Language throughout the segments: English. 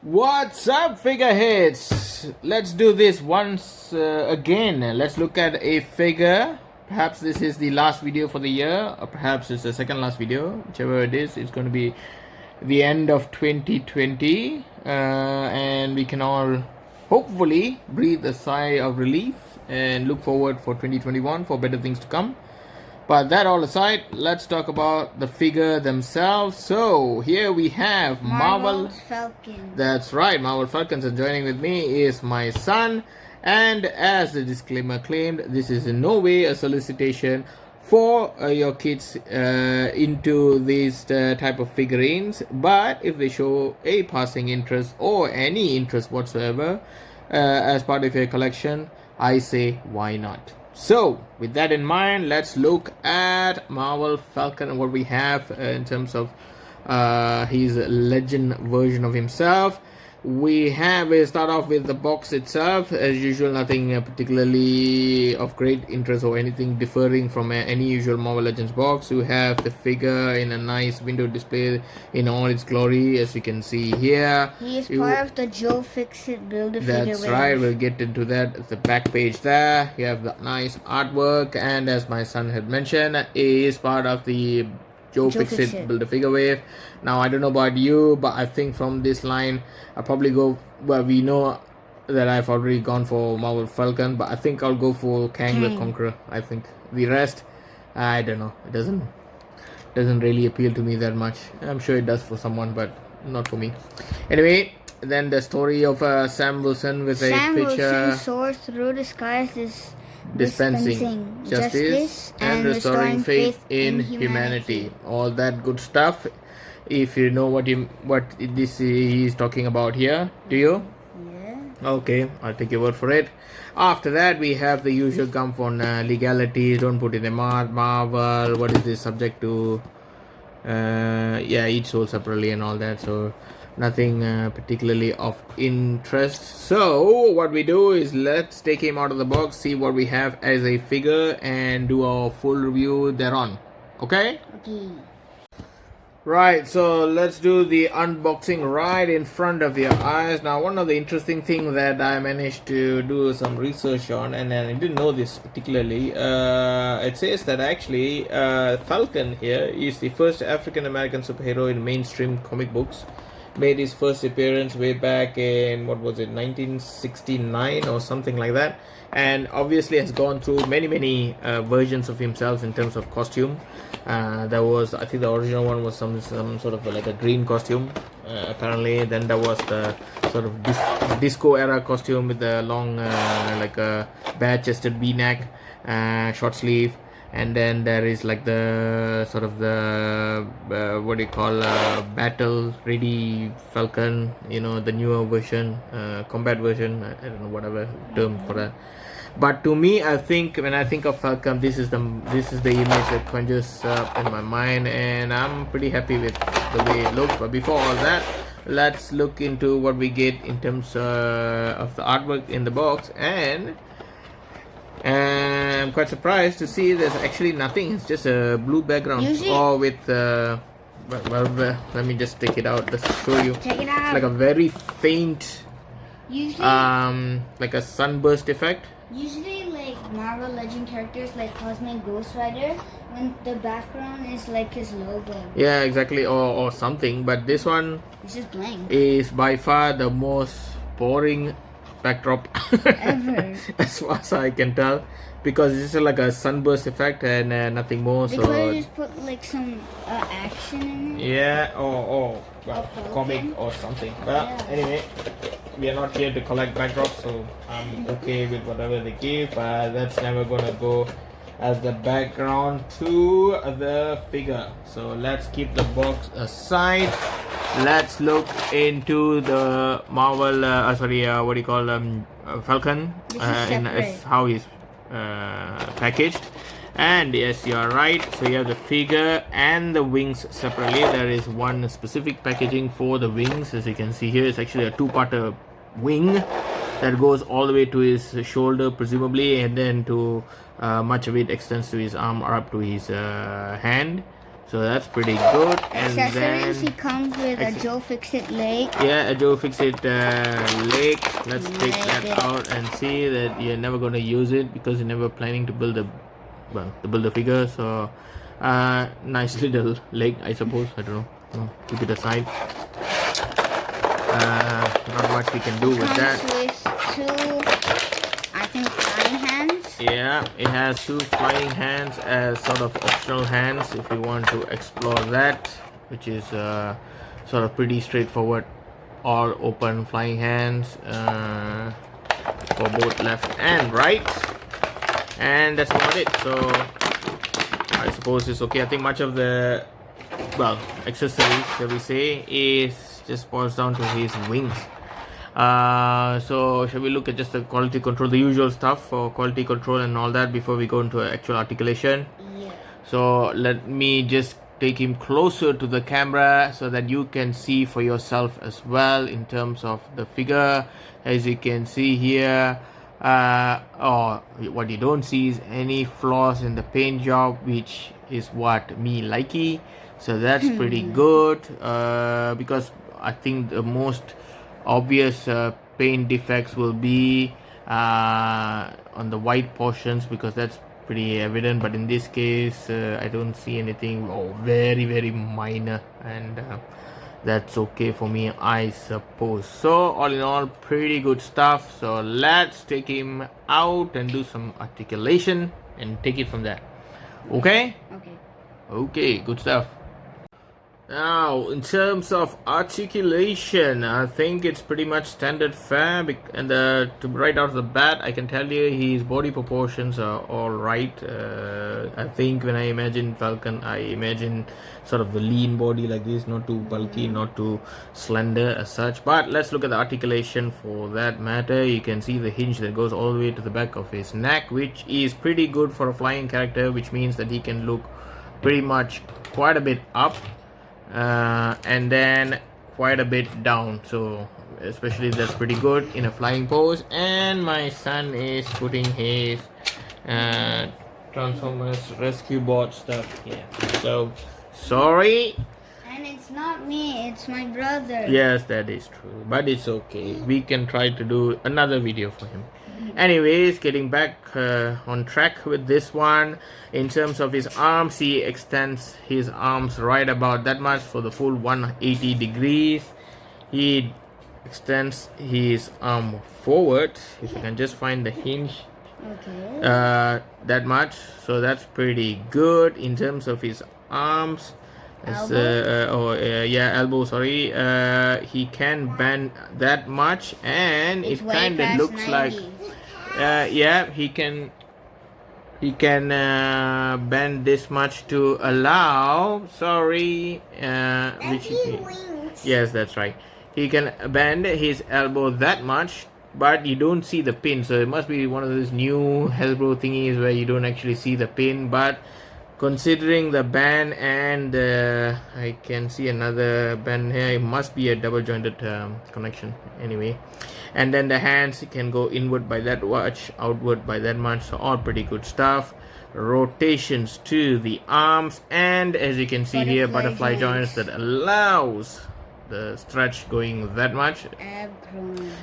What's up, figureheads? Let's do this once again. Let's look at a figure. Perhaps this is the last video for the year, or perhaps it's the second last video. Whichever it is, it's going to be the end of 2020, and we can all hopefully breathe a sigh of relief and look forward for 2021 for better things to come. But that all aside, let's talk about the figure themselves. So here we have Marvel Falcon. That's right, Marvel Falcons, and joining with me is my son. And as the disclaimer claimed, this is in no way a solicitation for your kids into these type of figurines. But if they show a passing interest or any interest whatsoever as part of your collection, I say why not. So, with that in mind, let's look at Marvel Falcon and what we have in terms of his legend version of himself. We start off with the box itself. As usual, nothing particularly of great interest or anything differing from any usual Marvel Legends box. You have the figure in a nice window display in all its glory, as you can see here. He is part of the Joe Fixit Build-A-Figure. That's right, we'll get into that. The back page there, you have the nice artwork, and as my son had mentioned, is part of the Joe Fixit Build-A-Figure wave. Now, I don't know about you, but I think from this line, I'll probably go, well, we know that I've already gone for Marvel Falcon, but I think I'll go for Kang the Conqueror. I think the rest, I don't know. It doesn't really appeal to me that much. I'm sure it does for someone, but not for me. Anyway, then the story of Sam Wilson with a picture. Sam Wilson soars through the skies is dispensing justice and restoring faith in humanity. All that good stuff. If you know what this he's talking about here, do you? Yeah. Okay, I'll take your word for it. After that, we have the usual gump on legalities. Don't put in a Marvel. What is this subject to? Each sold separately and all that. So nothing particularly of interest. So what we do is let's take him out of the box, see what we have as a figure, and do a full review thereon. Okay? Okay. Right, so let's do the unboxing right in front of your eyes. Now, one of the interesting things that I managed to do some research on, and I didn't know this particularly, it says that actually Falcon here is the first African American superhero in mainstream comic books. Made his first appearance way back in 1969 or something like that, and obviously has gone through many versions of himself in terms of costume. There was, I think the original one was some sort of like a green costume apparently. Then there was the sort of disco era costume with the long like a bare-chested v-neck, short sleeve. And then there is like the sort of the what do you call battle ready Falcon, the newer version, combat version. I don't know, whatever term for that. But to me, I think when I think of Falcon, this is the image that conjures up in my mind, and I'm pretty happy with the way it looks. But before all that, let's look into what we get in terms of the artwork in the box. And I'm quite surprised to see there's actually nothing. It's just a blue background. Or with let me just take it out just to show you. Take it out. It's like a very faint like a sunburst effect. Usually, like Marvel Legend characters like Cosmic Ghost Rider, when the background is like his logo. Yeah, exactly, or something. But this one It's just blank. is by far the most boring backdrop Ever. as far as I can tell, because it's just like a sunburst effect and nothing more. They So could have just put like some action in it. yeah, or comic or something. But anyway, we are not here to collect backdrops, so I'm okay with whatever they give. But that's never gonna go as the background to the figure. So let's keep the box aside. Let's look into the Marvel what do you call Falcon, and how he's packaged. And yes, you are right. So you have the figure and the wings separately. There is one specific packaging for the wings. As you can see here, it's actually a two-parter wing that goes all the way to his shoulder presumably, and then to much of it extends to his arm or up to his hand. So that's pretty good. And Accessories, he then comes with a Joe Fixit leg. yeah, a Joe Fixit leg. Let's take that Leg. out and see that you're never going to use it because you're never planning to build a figure. So nice little leg, I suppose. I don't know. Keep it aside. Not much we can do with that. Comes with two, I think, flying hands. Yeah, it has two flying hands as sort of optional hands if you want to explore that, which is sort of pretty straightforward. All open flying hands for both left and right, and that's about it. So I suppose it's okay. I think much of the accessories that we say is just boils down to his wings. So shall we look at just the quality control, the usual stuff for quality control and all that before we go into actual articulation? Yeah. So let me just take him closer to the camera so that you can see for yourself as well in terms of the figure. As you can see here, or what you don't see is any flaws in the paint job, which is what me likey. So that's pretty good, because I think the most obvious paint defects will be on the white portions, because that's pretty evident, but in this case I don't see anything very very minor, and that's okay for me, I suppose. So all in all, pretty good stuff. So let's take him out and do some articulation and take it from there. Okay, good stuff. Now, in terms of articulation, I think it's pretty much standard fare, and to right out of the bat, I can tell you his body proportions are all right. I think when I imagine Falcon, I imagine sort of the lean body like this, not too bulky, not too slender as such. But let's look at the articulation for that matter. You can see the hinge that goes all the way to the back of his neck, which is pretty good for a flying character, which means that he can look pretty much quite a bit up. And then quite a bit down, so especially that's pretty good in a flying pose. And my son is putting his Transformers rescue bot stuff here, so sorry. And it's not me, it's my brother. Yes, that is true, but it's okay, we can try to do another video for him. Anyways, getting back on track with this one, in terms of his arms, he extends his arms right about that much for the full 180 degrees. He extends his arm forward, if you can just find the hinge, that much, so that's pretty good. In terms of his arms, elbow, sorry, he can bend that much, and it kind of looks 90. Like he can bend this much to allow, yes, that's right, he can bend his elbow that much, but you don't see the pin. So it must be one of those new Hasbro thingies where you don't actually see the pin. But considering the band, and I can see another band here, it must be a double jointed connection anyway. And then the hands can go inward by that much, outward by that much, so all pretty good stuff. Rotations to the arms, and as you can see here, butterfly joints that allows the stretch going that much,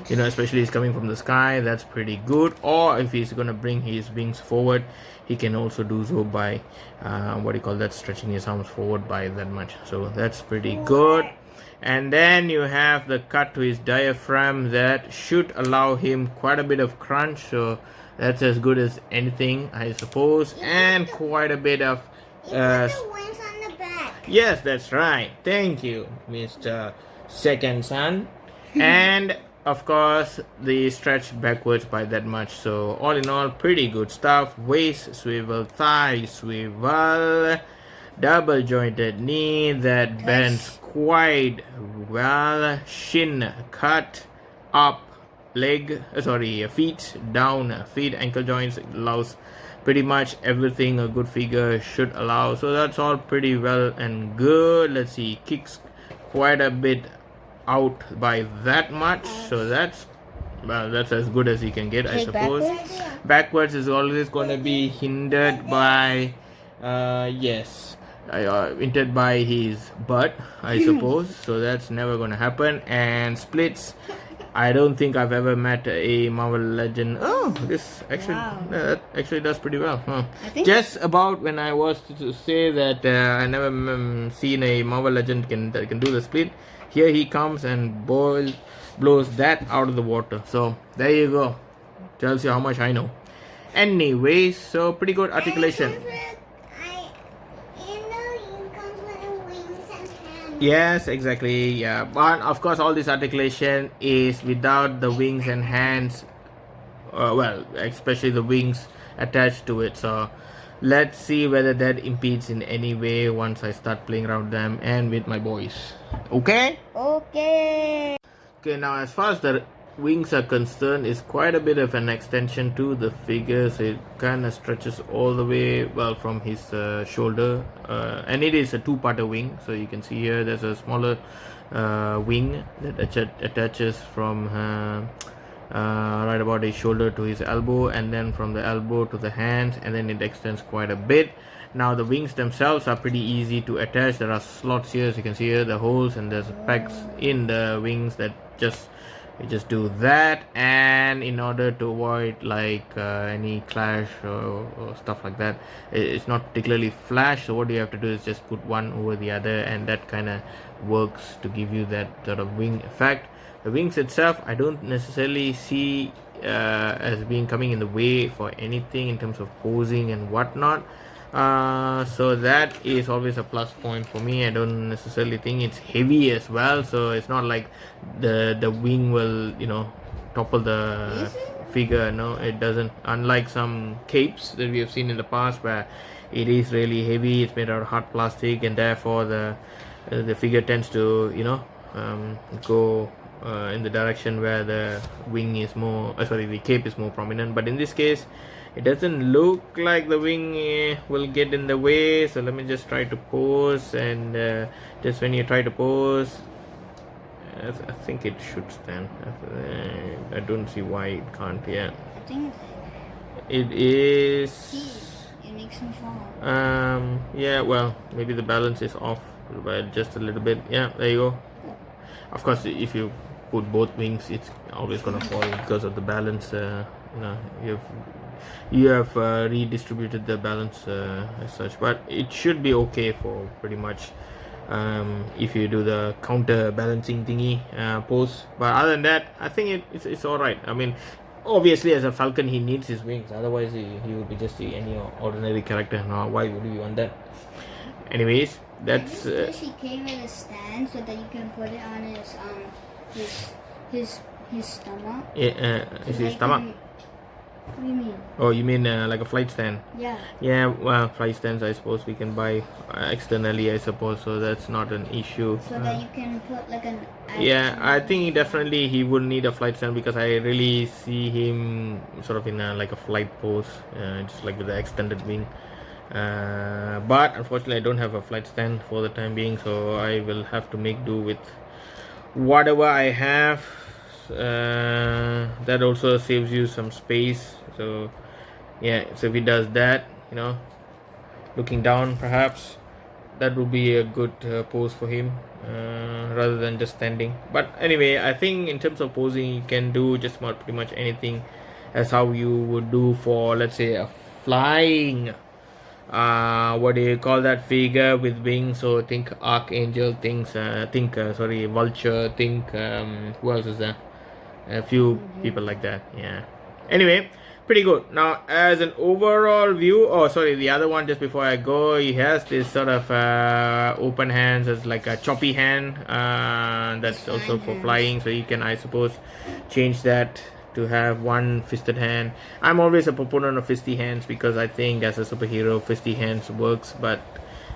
you know, especially he's coming from the sky, that's pretty good. Or if he's gonna bring his wings forward, he can also do so by stretching his arms forward by that much, so that's pretty good. And then you have the cut to his diaphragm that should allow him quite a bit of crunch, so that's as good as anything, I suppose. And quite a bit of yes, that's right, thank you, Mr. Second Son. And of course the stretch backwards by that much, so all in all, pretty good stuff. Waist swivel, thigh swivel, double jointed knee that bends quite well, shin cut up, feet down, feet ankle joints, allows pretty much everything a good figure should allow, so that's all pretty well and good. Let's see, kicks quite a bit out by that much, so that's as good as you can get, I suppose. Backwards is always going to be hindered by hinted by his butt, I suppose. So that's never gonna happen. And splits, I don't think I've ever met a Marvel Legend. Oh, this actually that actually does pretty well. Huh. I think Just about when I was to say that I never seen a Marvel Legend that can do the split. Here he comes and blows that out of the water. So there you go. Tells you how much I know. Anyways, so pretty good articulation. Yes, exactly. Yeah, but of course, all this articulation is without the wings and hands. Well, especially the wings attached to it. So let's see whether that impedes in any way once I start playing around them and with my boys. Okay. Okay. Okay. Now, as far as the wings are concerned, is quite a bit of an extension to the figure, so it kind of stretches all the way, well, from his shoulder, and it is a two-parter wing. So you can see here there's a smaller wing that attaches from right about his shoulder to his elbow, and then from the elbow to the hands, and then it extends quite a bit. Now the wings themselves are pretty easy to attach. There are slots here, as you can see here, the holes, and there's pegs in the wings that you just do that. And in order to avoid like any clash or stuff like that, it's not particularly flash, so what you have to do is just put one over the other, and that kind of works to give you that sort of wing effect. The wings itself, I don't necessarily see as being coming in the way for anything in terms of posing and whatnot. So that is always a plus point for me. I don't necessarily think it's heavy as well, so it's not like the wing will, you know, topple the figure. No, it doesn't, unlike some capes that we have seen in the past where it is really heavy. It's made out of hard plastic, and therefore the figure tends to, you know, go in the direction where the wing is more the cape is more prominent. But in this case, it doesn't look like the wing will get in the way. So let me just try to pose, and just when you try to pose, I think it should stand. I don't see why it can't. Yeah, I think it is. it makes me fall. Yeah, well, maybe the balance is off by just a little bit. Yeah, there you go. Of course, if you put both wings, it's always gonna fall because of the balance. You know, you have redistributed the balance as such, but it should be okay for pretty much if you do the counter balancing thingy pose. But other than that, I think it's all right. I mean, obviously as a Falcon he needs his wings, otherwise he would be just any ordinary character. Now why would you want that? Anyways, that's he came with a stand so that you can put it on his stomach. Yeah, his stomach. What do you mean? Oh, you mean like a flight stand? Yeah. Yeah, well, flight stands I suppose we can buy externally, I suppose, so that's not an issue. So that you can put like an... Yeah, I think definitely he would need a flight stand, because I really see him sort of in like a flight pose, just like with the extended wing. But unfortunately I don't have a flight stand for the time being, so I will have to make do with whatever I have. That also saves you some space, so yeah, so if he does that, you know, looking down, perhaps that would be a good pose for him, rather than just standing. But anyway, I think in terms of posing, you can do just about pretty much anything as how you would do for, let's say, a flying what do you call that figure with wings. So think Archangel, think Vulture, think who else is there, a few people like that. Yeah, anyway, pretty good. Now as an overall view, the other one, just before I go, he has this sort of open hands, as like a choppy hand, that's also for flying, so you can, I suppose, change that to have one fisted hand. I'm always a proponent of fisty hands, because I think as a superhero fisty hands works, but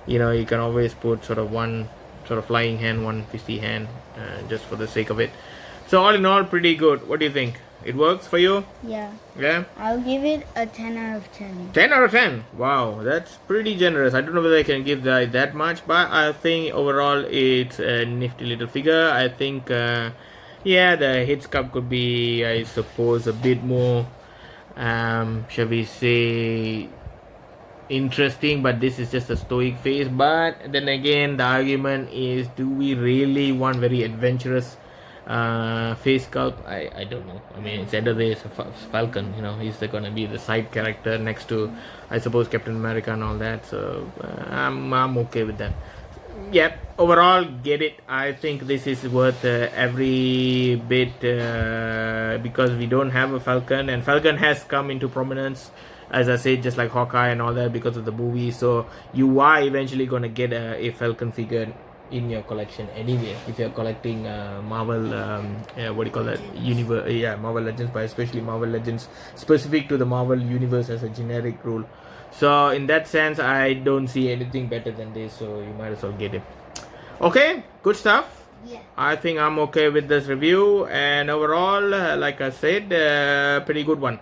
you know, you can always put sort of one sort of flying hand, one fisty hand, just for the sake of it. So all in all, pretty good. What do you think? It works for you? Yeah. Yeah? I'll give it a 10 out of 10. 10 out of 10? Wow, that's pretty generous. I don't know whether I can give that much, but I think overall it's a nifty little figure. I think, yeah, the head sculpt could be, I suppose, a bit more, shall we say, interesting, but this is just a stoic face. But then again, the argument is, do we really want very adventurous face sculpt? I don't know. I mean, it's either way, it's a Falcon, you know, he's gonna be the side character next to, I suppose, Captain America and all that. So I'm okay with that. Yep, overall, get it. I think this is worth every bit because we don't have a Falcon, and Falcon has come into prominence, as I said, just like Hawkeye and all that, because of the movie. So you are eventually gonna get a Falcon figure in your collection anyway if you're collecting Marvel what do you call that, universe, Marvel Legends, but especially Marvel Legends specific to the Marvel universe as a generic rule. So in that sense, I don't see anything better than this, so you might as well get it. Okay, good stuff. Yeah. I think I'm okay with this review, and overall, like I said, pretty good one.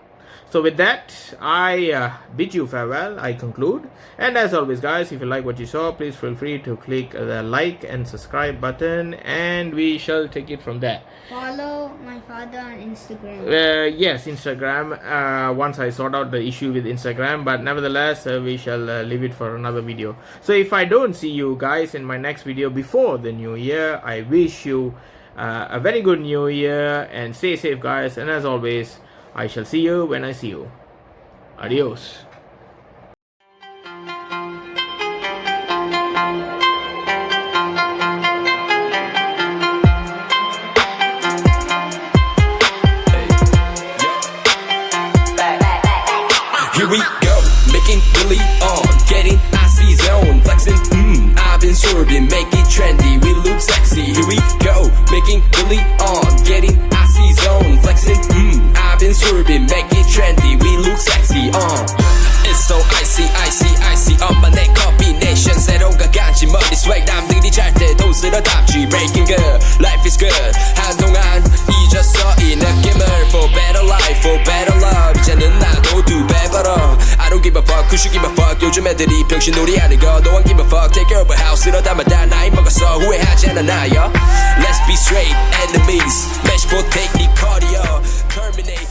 So with that, I bid you farewell. I conclude. And as always, guys, if you like what you saw, please feel free to click the like and subscribe button, and we shall take it from there. Follow my father on Instagram. Yes, Instagram. Once I sort out the issue with Instagram, but nevertheless, we shall leave it for another video. So if I don't see you guys in my next video before the new year, I wish you a very good new year, and stay safe, guys. And as always, I shall see you when I see you. Adios. Here we go, making really on, getting icy zone, flexing, I've been swerving, make it trendy, we look sexy. Here we go, making really on, getting icy zone, flexing, I've been swerving, make it trendy, we look sexy. It's so icy, icy, icy, 엄마 내 combination, 새로운가 간지 머리 swag, 남들이 잘 때도 쓸어담지, breaking good, life is good, 한동안 잊었어 이 느낌을, for better life, for better love, 이제는 나도 두 배 벌어. I don't give a fuck, who should give a fuck, 요즘 애들이 병신놀이 하는 거, no one give a fuck, take care of a house, 이러다만 다 나이 먹었어, 후회하지 않아 나요. Let's be straight, enemies, match for take me cardio, terminate,